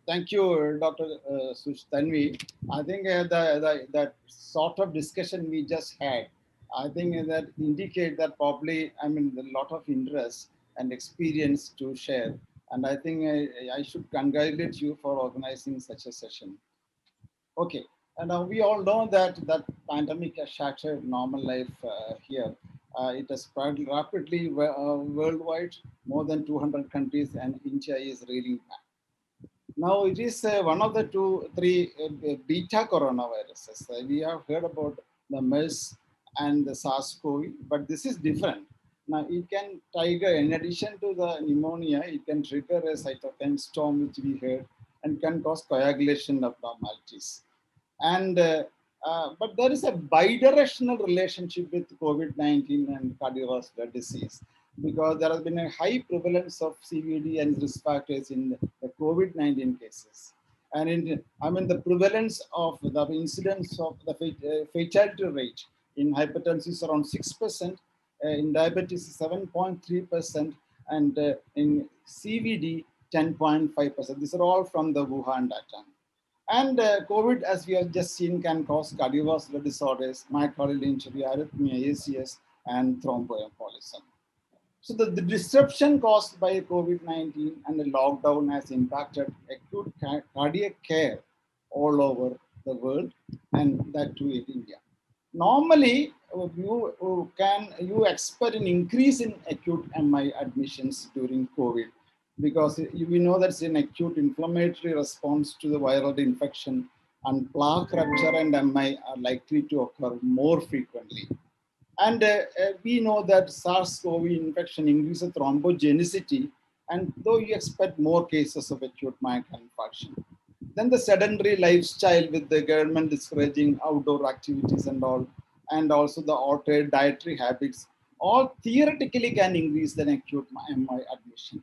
Thank you, Dr. Tanvi. I think that sort of discussion we just had, I think that indicate that probably, I mean, a lot of interest and experience to share. And I think I should congratulate you for organizing such a session. Okay, and we all know that that pandemic has shattered normal life here. It has spread rapidly worldwide, more than 200 countries, and India is reeling back. Now it is one of the two, three beta coronaviruses. We have heard about the MERS and the SARS-CoV, but this is different. Now it can trigger, in addition to the pneumonia, it can trigger a cytokine storm, which we heard, and can cause coagulation abnormalities. And but there is a bidirectional relationship with COVID-19 and cardiovascular disease because there has been a high prevalence of CVD and risk factors in the COVID-19 cases. And I mean, the prevalence of the incidence of the fatality rate in hypertension is around 6%, in diabetes 7.3%, and in CVD 10.5%. These are all from the Wuhan data. And COVID, as we have just seen, can cause cardiovascular disorders, myocardial injury, arrhythmia, ACS, and thromboembolism. So the disruption caused by COVID-19 and the lockdown has impacted acute cardiac care all over the world, and that too in India. Normally, you expect an increase in acute MI admissions during COVID because we know that's an acute inflammatory response to the viral infection, and plaque rupture and MI are likely to occur more frequently. And we know that SARS-CoV infection increases thrombogenicity, and though you expect more cases of acute myocardial infarction. Then the sedentary lifestyle with the government discouraging outdoor activities and also the altered dietary habits, all theoretically can increase the acute MI admission.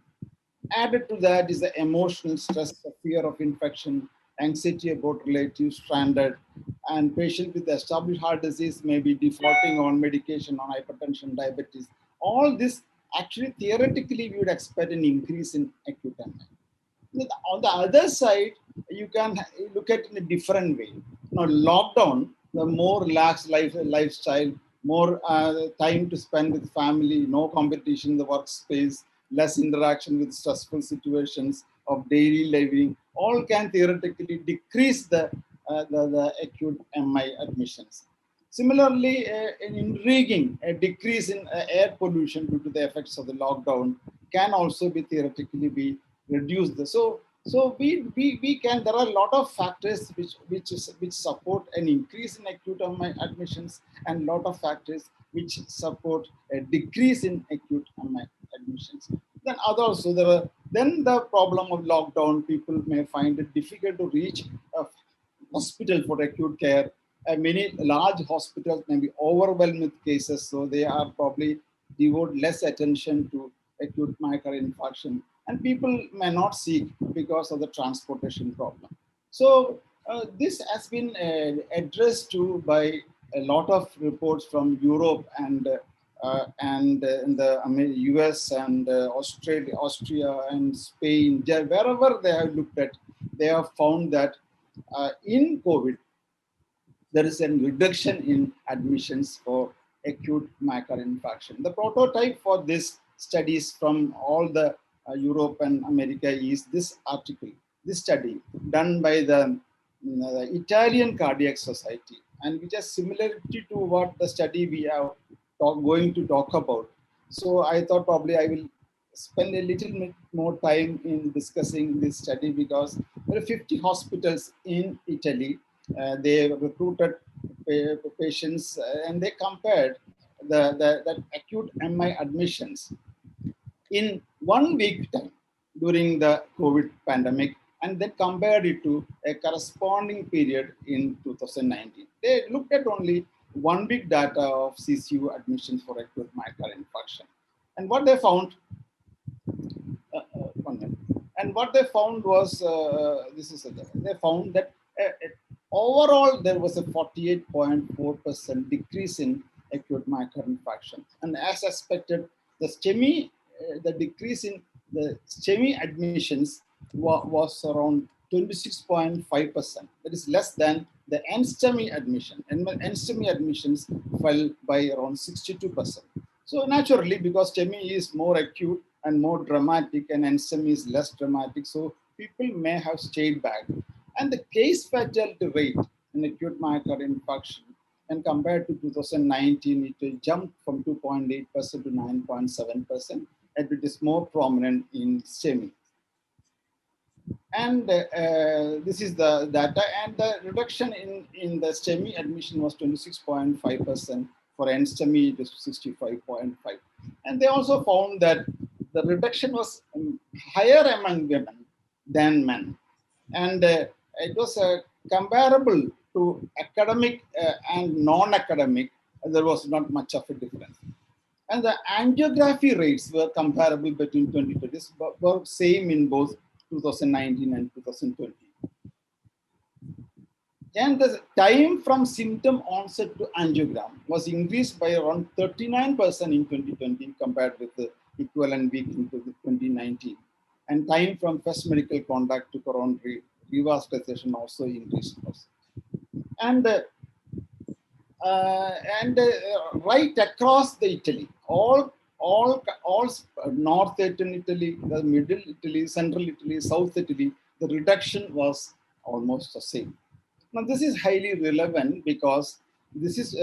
Added to that is the emotional stress, the fear of infection, anxiety about relatives stranded, and patients with established heart disease may be defaulting on medication on hypertension, diabetes. All this actually theoretically we would expect an increase in acute MI. On the other side, you can look at it in a different way. Now, lockdown, the more relaxed lifestyle, more time to spend with family, no competition in the workspace, less interaction with stressful situations of daily living, all can theoretically decrease the acute MI admissions. Similarly, an intriguing a decrease in air pollution due to the effects of the lockdown can also be theoretically be reduced. So we can, there are a lot of factors which support an increase in acute MI admissions and lot of factors which support a decrease in acute MI admissions. Then also then the problem of lockdown, people may find it difficult to reach a hospital for acute care. Many large hospitals may be overwhelmed with cases, so they are probably devote less attention to acute myocardial infarction, and people may not seek because of the transportation problem. So this has been addressed to by a lot of reports from Europe and in the US and Australia, Austria and Spain, wherever they have looked at, they have found that in COVID, there is a reduction in admissions for acute myocardial infarction. The prototype for this studies from all the Europe and America is this article, this study done by the Italian Cardiac Society, and which has similarity to what the study we are going to talk about. So I thought probably I will spend a little bit more time in discussing this study because there are 50 hospitals in Italy. They recruited patients and they compared the acute MI admissions in 1 week time during the COVID pandemic, and then compared it to a corresponding period in 2019. They looked at only 1 week data of CCU admissions for acute myocardial infarction. And what they found, 1 minute. And what they found was, they found that overall there was a 48.4% decrease in acute myocardial infarction. And as expected, the decrease in the STEMI admissions was around 26.5%. That is less than the NSTEMI admission. And NSTEMI admissions fell by around 62%. So naturally, because STEMI is more acute and more dramatic and NSTEMI is less dramatic, so people may have stayed back. And the case fatality rate in acute myocardial infarction, and compared to 2019, it jumped from 2.8% to 9.7%, and it is more prominent in STEMI. And this is the data, and the reduction in the STEMI admission was 26.5%. For NSTEMI, it is 65.5. And they also found that the reduction was higher among women than men. And it was comparable to academic and non-academic. There was not much of a difference. And the angiography rates were comparable between 2020, were same in both 2019 and 2020. And the time from symptom onset to angiogram was increased by around 39% in 2020 compared with the equivalent week in 2019. And time from first medical contact to coronary revascularization also increased. And right across the Italy, all northern Italy, the middle Italy, central Italy, south Italy, the reduction was almost the same. Now this is highly relevant because this is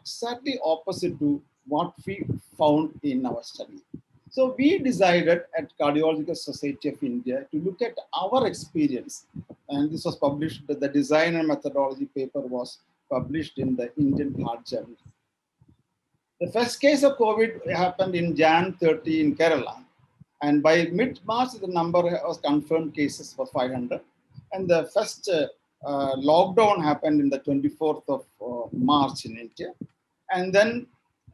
exactly opposite to what we found in our study. So we decided at Cardiological Society of India to look at our experience, and this was published, the design and methodology paper was published in the Indian Heart Journal. The first case of COVID happened in Jan 30 in Kerala, and by mid-March the number of confirmed cases was 500, and the first lockdown happened in the 24th of March in India. And then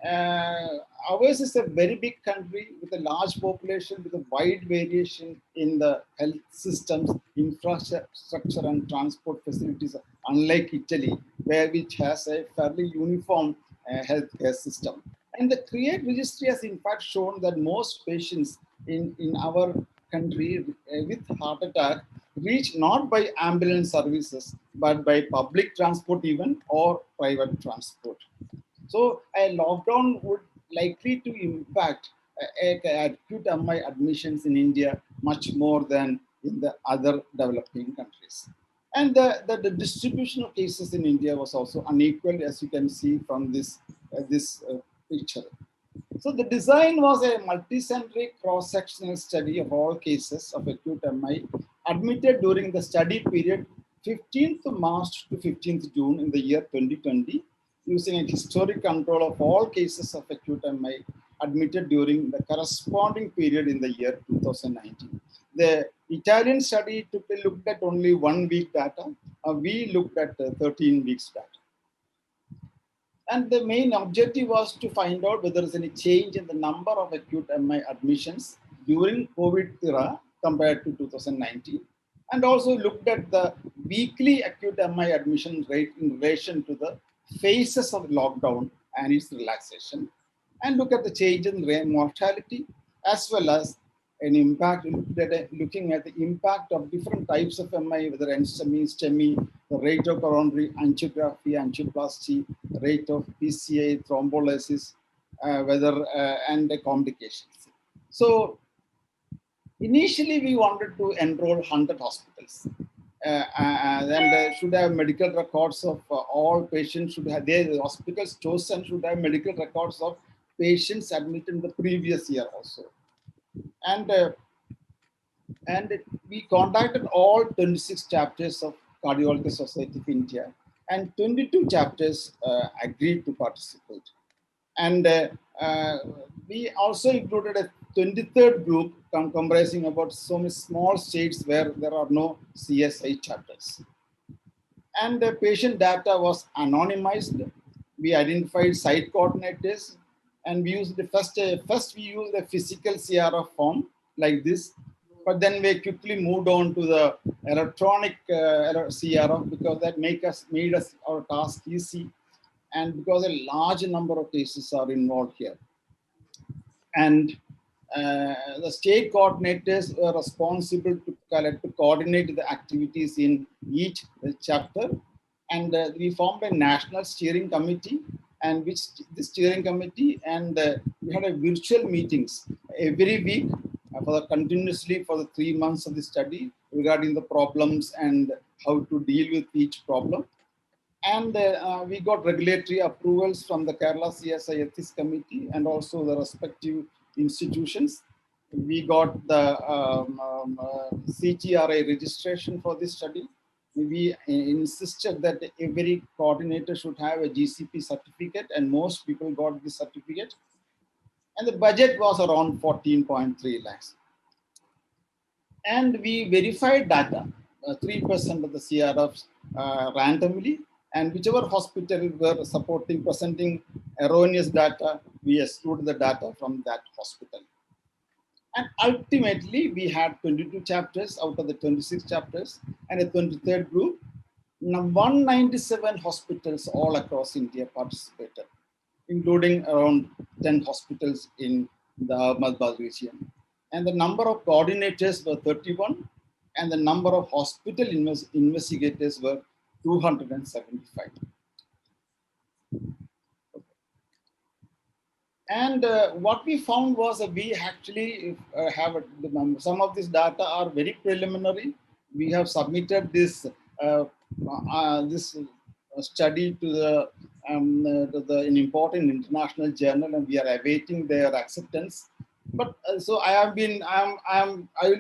ours is a very big country with a large population, with a wide variation in the health systems, infrastructure and transport facilities, unlike Italy, which has a fairly uniform healthcare system. And the CREATE registry has in fact shown that most patients in our country with heart attack reach not by ambulance services, but by public transport even or private transport. So a lockdown would likely to impact acute MI admissions in India much more than in the other developing countries. And the distribution of cases in India was also unequal, as you can see from this picture. So the design was a multicentric cross-sectional study of all cases of acute MI admitted during the study period 15th March to 15th June in the year 2020, using a historic control of all cases of acute MI admitted during the corresponding period in the year 2019. The Italian study looked at only 1 week data. We looked at 13 weeks data. And the main objective was to find out whether there is any change in the number of acute MI admissions during COVID era compared to 2019. And also looked at the weekly acute MI admission rate in relation to the phases of lockdown and its relaxation. And look at the change in mortality as well as an impact, looking at the impact of different types of MI, whether NSTEMI, STEMI, the rate of coronary angiography, angioplasty, rate of PCA, thrombolysis, and the complications. So initially we wanted to enroll 100 hospitals and should have medical records of all patients, the hospitals chosen should have medical records of patients admitted in the previous year also. And we contacted all 26 chapters of Cardiological Society of India, and 22 chapters agreed to participate. And we also included a 23rd group comprising about so many small states where there are no CSI chapters. And the patient data was anonymized. We identified site coordinators, and we used first we used a physical CRF form like this, but then we quickly moved on to the electronic CRF because that made us our task easy, and because a large number of cases are involved here. And The state coordinators were responsible to coordinate the activities in each chapter. And we formed a national steering committee, and which the steering committee, and we had a virtual meetings every week for the continuously for the 3 months of the study regarding the problems and how to deal with each problem. And we got regulatory approvals from the Kerala CSI Ethics Committee and also the respective institutions. We got the CTRA registration for this study. We insisted that every coordinator should have a GCP certificate, and most people got this certificate. And the budget was around 14.3 lakhs. And we verified data, 3% of the CRFs randomly, and whichever hospital were presenting erroneous data, we excluded the data from that hospital. And ultimately, we had 22 chapters out of the 26 chapters and a 23rd group. Now, 197 hospitals all across India participated, including around 10 hospitals in the Ahmedabad region. And the number of coordinators were 31, and the number of hospital investigators were 275. And what we found was that we actually have some of this data are very preliminary. We have submitted this study to an important international journal, and we are awaiting their acceptance. But so I will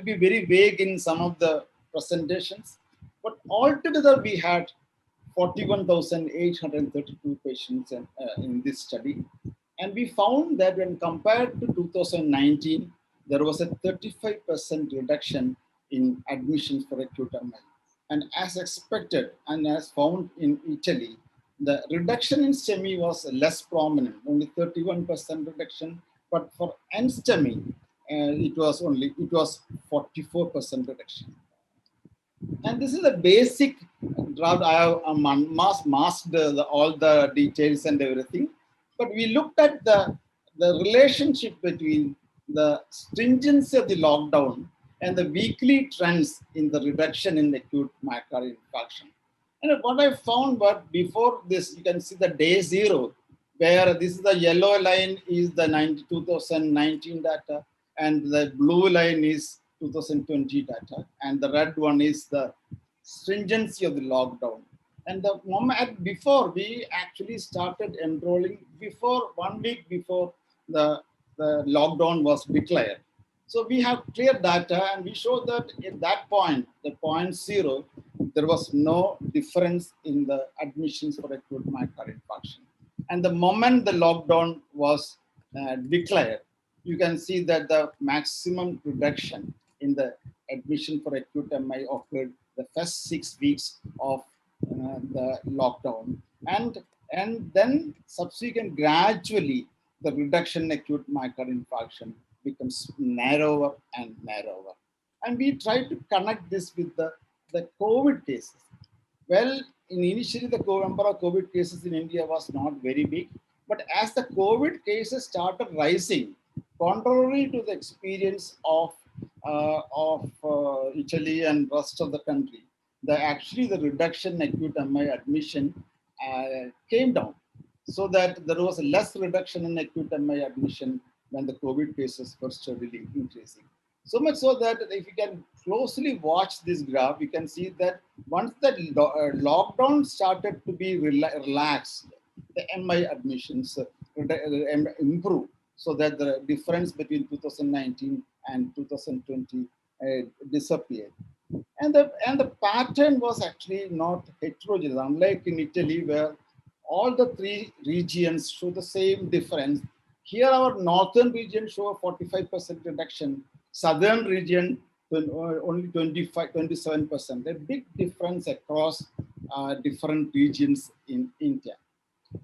be very vague in some of the presentations. But altogether, we had 41,832 patients in this study. And we found that when compared to 2019, there was a 35% reduction in admissions for acute MI. And as expected and as found in Italy, the reduction in STEMI was less prominent, only 31% reduction. But for NSTEMI, it was 44% reduction. And this is a basic draft. I have masked all the details and everything. But we looked at the relationship between the stringency of the lockdown and the weekly trends in the reduction in acute myocardial infarction. And what I found was before this, you can see the day zero, where this is the yellow line is the 2019 data, and the blue line is 2020 data, and the red one is the stringency of the lockdown. And the moment before we actually started enrolling, before 1 week before the lockdown was declared. So we have clear data, and we show that at that point, the point zero, there was no difference in the admissions for acute myocardial infarction. And the moment the lockdown was declared, you can see that the maximum reduction in the admission for acute MI occurred the first 6 weeks of the lockdown, and then subsequent gradually the reduction in acute myocardial infarction becomes narrower and narrower. And we try to connect this with the COVID cases. Well, initially the number of COVID cases in India was not very big, but as the COVID cases started rising, contrary to the experience of Italy and rest of the country, the reduction in acute MI admission came down, so that there was less reduction in acute MI admission when the COVID cases were steadily increasing. So much so that if you can closely watch this graph, you can see that once the lockdown started to be relaxed, the MI admissions improved, so that the difference between 2019 and 2020 disappeared. And the pattern was actually not heterogeneous, unlike in Italy, where all the three regions show the same difference. Here, our northern region show a 45% reduction, southern region only 27%. A big difference across different regions in India.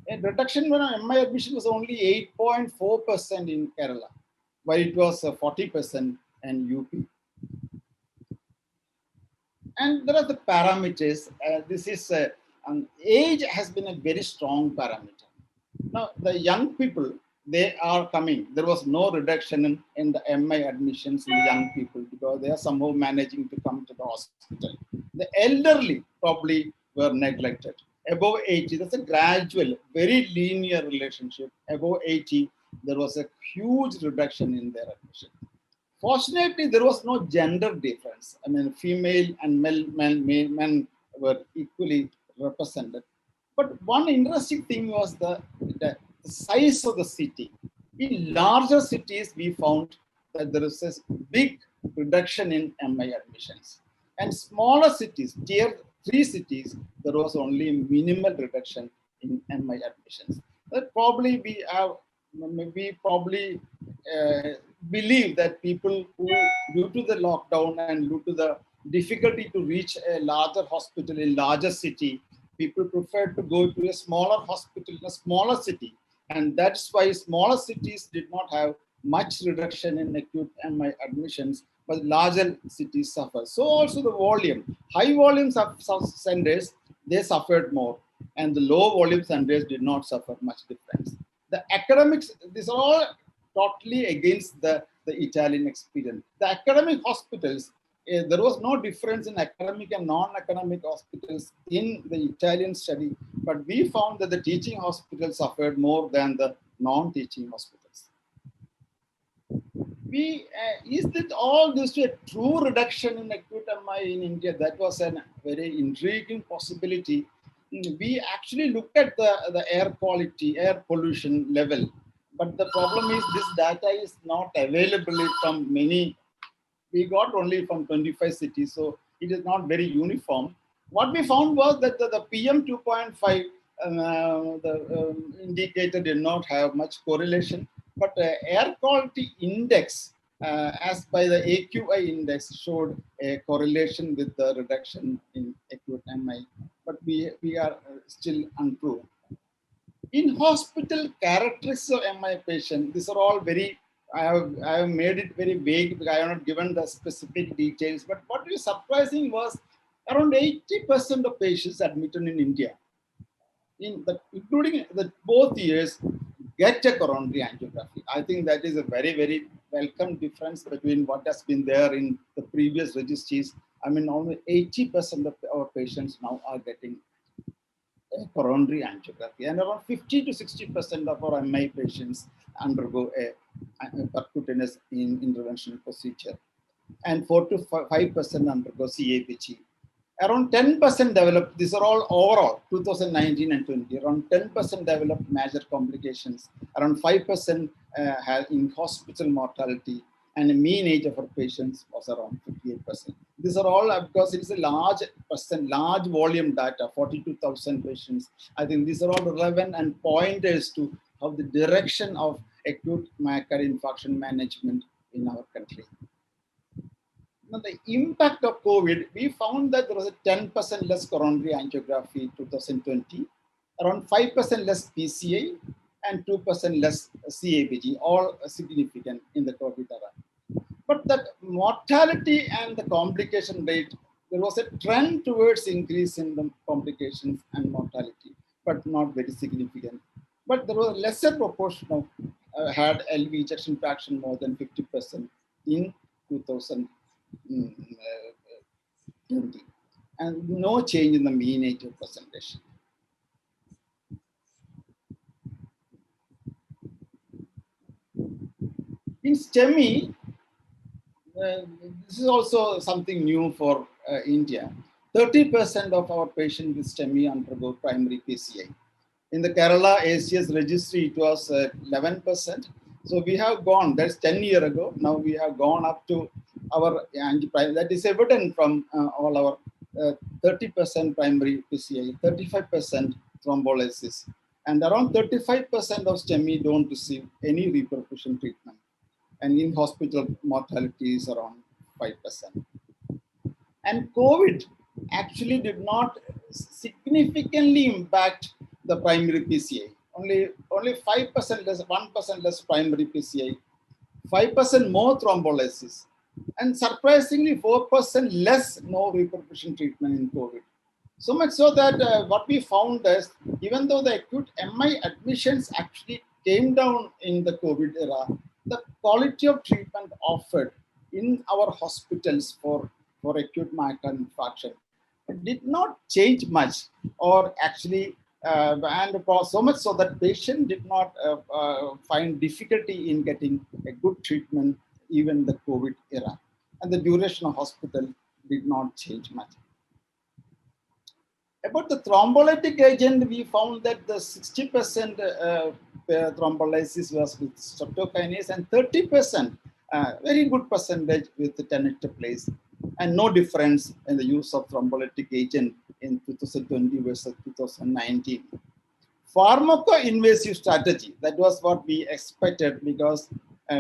A reduction when MI admission was only 8.4% in Kerala, while it was 40% in UP. And there are the parameters. This is age has been a very strong parameter. Now, the young people, they are coming. There was no reduction in the MI admissions in the young people because they are somehow managing to come to the hospital. The elderly probably were neglected. Above 80, that's a gradual, very linear relationship. Above 80, there was a huge reduction in their admission. Fortunately, there was no gender difference. I mean, female and men were equally represented. But one interesting thing was the size of the city. In larger cities, we found that there is a big reduction in MI admissions. And smaller cities, tier 3 cities, there was only minimal reduction in MI admissions. That probably we probably believe that people who, due to the lockdown and due to the difficulty to reach a larger hospital in larger city, people prefer to go to a smaller hospital in a smaller city. And that's why smaller cities did not have much reduction in acute MI admissions, but larger cities suffer. So also the volume, high volume centers, they suffered more, and the low volume centers did not suffer much difference. The academics, these are all totally against the Italian experience. The academic hospitals, there was no difference in academic and non-academic hospitals in the Italian study, but we found that the teaching hospitals suffered more than the non-teaching hospitals. Is that all due to a true reduction in acute MI in India? That was a very intriguing possibility. We actually looked at the air quality, air pollution level, but the problem is this data is not available from many. We got only from 25 cities, so it is not very uniform. What we found was that the PM 2.5 indicator did not have much correlation, but air quality index, as by the AQI index, showed a correlation with the reduction in acute MI, but we are still unproven. In hospital characteristics of MI patient, these are all very, I have made it very vague because I have not given the specific details, but what is surprising was around 80% of patients admitted in India, including both years, get a coronary angiography. I think that is a very, very welcome difference between what has been there in the previous registries. I mean, only 80% of our patients now are getting a coronary angiography, and around 50 to 60% of our MI patients undergo a percutaneous interventional procedure, and 4 to 5% undergo CABG. Around 10% developed, these are all overall, 2019 and 20, around 10% developed major complications, around 5% had in hospital mortality, and the mean age of our patients was around 58%. These are all because it is a large volume data, 42,000 patients. I think these are all relevant and pointers to how the direction of acute myocardial infarction management in our country. Now, the impact of COVID, we found that there was a 10% less coronary angiography in 2020, around 5% less PCI, and 2% less CABG, all significant in the COVID era. But that mortality and the complication rate, there was a trend towards increase in the complications and mortality, but not very significant. But there was a lesser proportion of had LV ejection fraction more than 50% in 2020, and no change in the mean age of presentation. In STEMI, this is also something new for India. 30% of our patients with STEMI undergo primary PCI. In the Kerala ACS registry, it was 11%. So we have gone, that's 10 years ago. Now we have gone up to our, that is evident from all our 30% primary PCI, 35% thrombolysis, and around 35% of STEMI don't receive any reperfusion treatment. And in hospital mortality is around 5%. And COVID actually did not significantly impact the primary PCI. Only 5% less, 1% less primary PCI, 5% more thrombolysis, and surprisingly 4% less no reperfusion treatment in COVID. So much so that what we found is, even though the acute MI admissions actually came down in the COVID era, the quality of treatment offered in our hospitals for acute myocardial infarction did not change much, or actually, and so much so that patient did not find difficulty in getting a good treatment even the COVID era. And the duration of hospital did not change much. About the thrombolytic agent, we found that the 60% thrombolysis was with streptokinase and 30%, very good percentage with the tenecteplase, and no difference in the use of thrombolytic agent in 2020 versus 2019. Pharmaco-invasive strategy, that was what we expected, because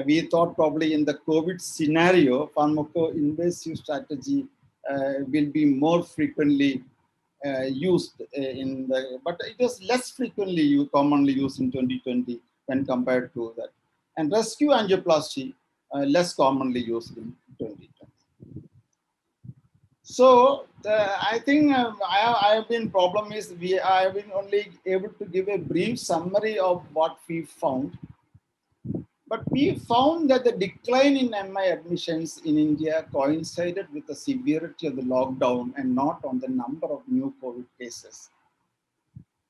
we thought probably in the COVID scenario, pharmaco-invasive strategy will be more frequently used in the, but it was less frequently commonly used in 2020 when compared to that. And rescue angioplasty, less commonly used in 2020. So I think I have been problem is I have been only able to give a brief summary of what we found. But we found that the decline in MI admissions in India coincided with the severity of the lockdown and not on the number of new COVID cases.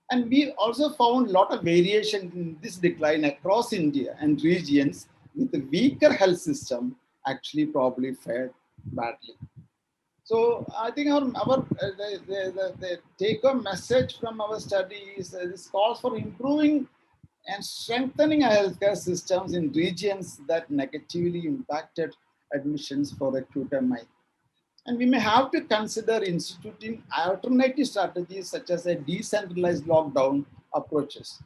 And we also found a lot of variation in this decline across India, and regions with a weaker health system actually probably fared badly. So I think the take-home message from our study is this calls for improving and strengthening our healthcare systems in regions that negatively impacted admissions for acute MI. And we may have to consider instituting alternative strategies such as a decentralized lockdown approaches,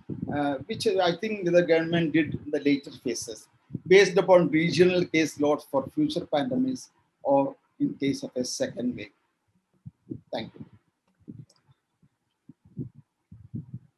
which I think the government did in the later phases, based upon regional case loads for future pandemics or in case of a second wave. Thank you.